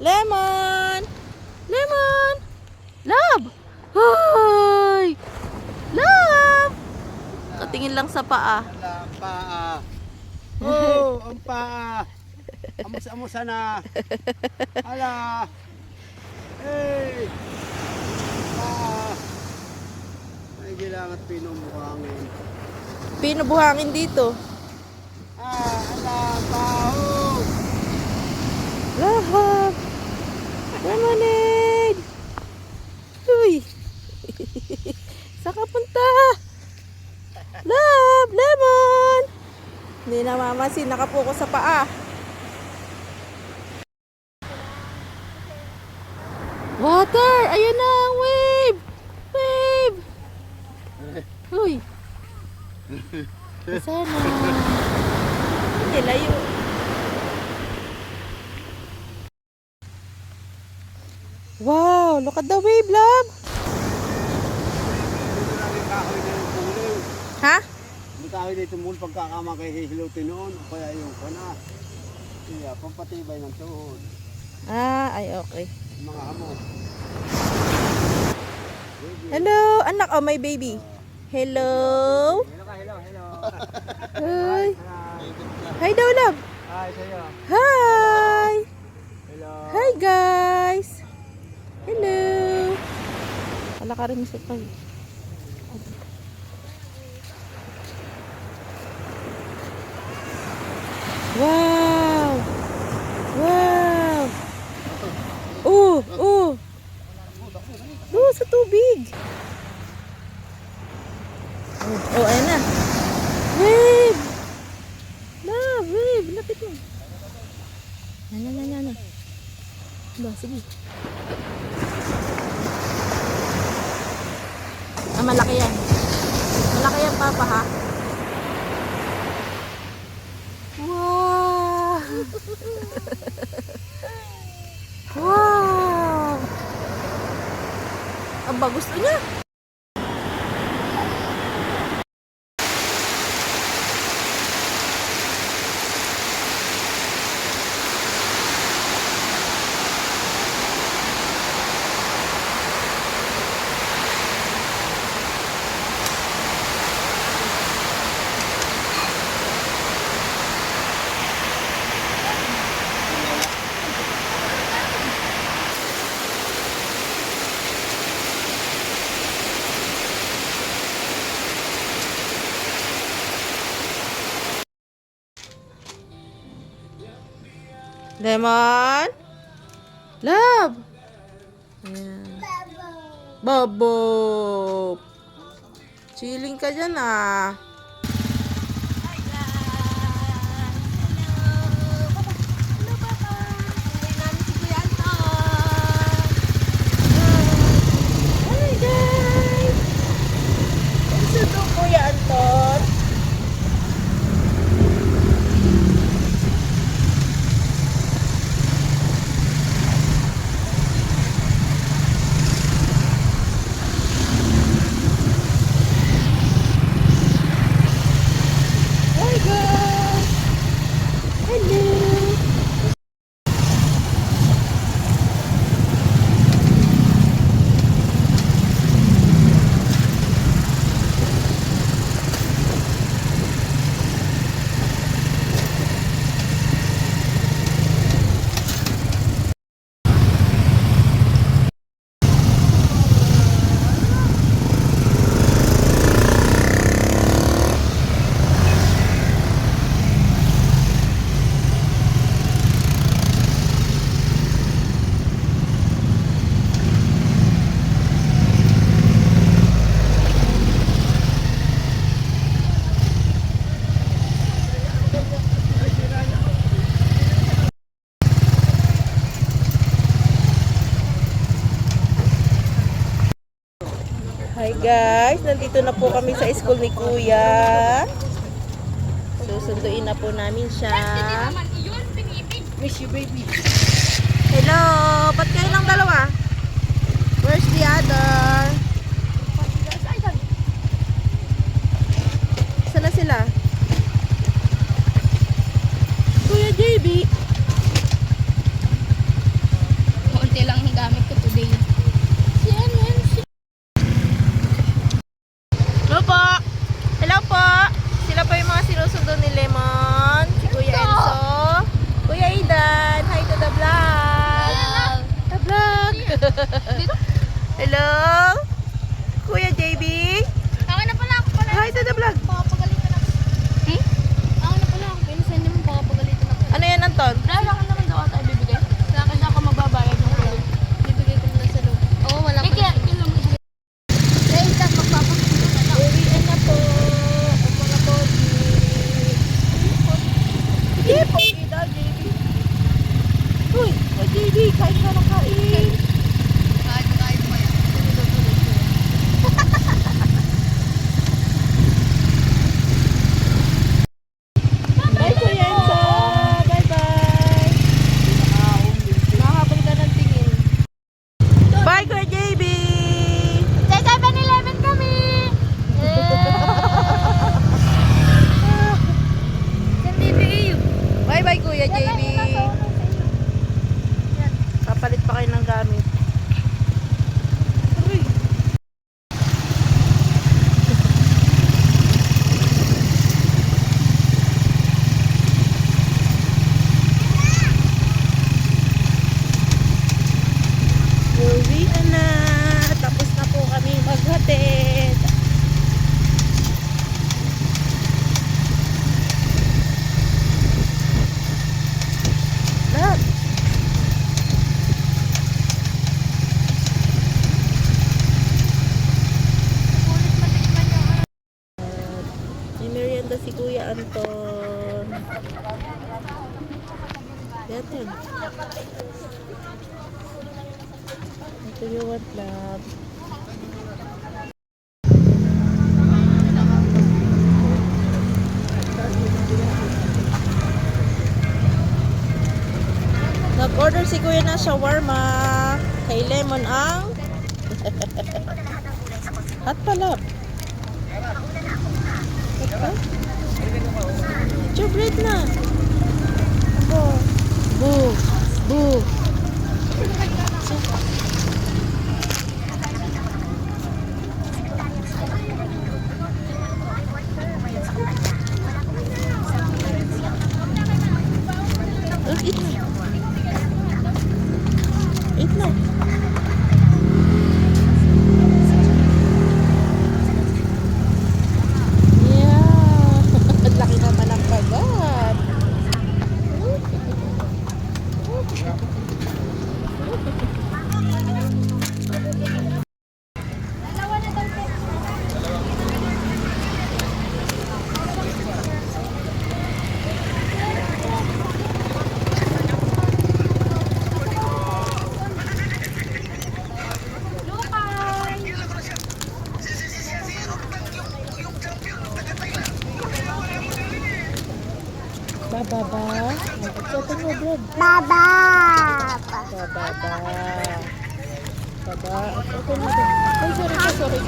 Lemon! Lemon! Love! Hoy! Love! Katingin lang sa paa. Ang paa. Oh, ang paa. Amos-amusa na. Hala. Hey. Paa. Ay, kailangan pinumuhangin. Pinubuhangin dito. Hala, pao. Love! Lemonade! Uy! Saan ka punta? Love! Lemon! Hindi na mamasin, nakapokus sa paa. Water! Ayun na ang wave! Wave! Uy! Sana. Hindi, layo. Wow! Look at the wave, love! Dito lang yung kahoy na yung pulong. Ha? Yung kahoy na yung mul pagkakama kay hihilutin noon. O kaya yung pana. Kaya, pampatibay ng tuhod. Ah, ay okay. Yung mga hamon. Hello, anak. Oh, my baby. Hello. Hello ka, hello, hello. Hi. Hi. Hi daw, love. Hi sa'yo. Hi. Hello. Hi, guys. Hello. Wala ka rin sa tayo. Wow. Wow. Oh, oh. Oh, sa tubig. Oh, oh, ayan na. Wave. Love, wave. Lapit mo. Yan. Ba, sige. Ah, malaki yan. Malaki yan, papa, ha? Wow! Wow! Aba, gusto niya. Lemon? Love? Ayan. Bobo. Chilling ka dyan, ah. Hi, guys. Hello, Papa. Uwi namin si Kuya Anton. Hi, guys. Gusto to, Kuya Anton. Hi guys! Hello! Hi guys, nandito na po kami sa school ni Kuya. Susunduin na po namin siya. Miss you, baby. Hello! Ba't kayo lang dalawa? Where's the other? Saan na sila? Kuya JB? Hello? Kuya JB? Ako na pala, ako pala. Hi to the vlog. Papagalitan ako. Eh? Ako na pala, ako pinasan niyo mong papagalitan ako. Ano yan, Anton? Dahil ako naman daw ata ibibigay. Sa akin na ako magbabayad ng ulo. Bibigay ko muna sa loob. Oo, wala ko. Kaya, yun lang ibigay. Dahil ka magpapagalitan na lang. Uwian na po. Ang mga pogi. Sige, pogi daw, JB. Uy, JB, kain ka na kain. Kahit mo yan. Bye, Kuya Enzo. Bye-bye. Nakahabol ka ng tingin. Bye, Kuya JB. Sa 7-Eleven kami! Sa TVU. Bye-bye, Kuya JB. Kapalit pa kayo ng gamit. Uy. Uwian na. Tapos na po kami maghatid. Love. Ulit matikman yung May merienda si Kuya Anton. Yatin. Ito yung what love. Nag-order si Kuya ng shawarma. Kay Lemon ang hot palab. Ito? Chocolate na. Abo. Boo. Boo. Eat na. Eat na. Yeah. Laki naman ang kagat. dalawa na daw. Bababa. Ito mo, Brad. Baba! Bababa. Baba. Ito mo, Brad. Ay, sorry.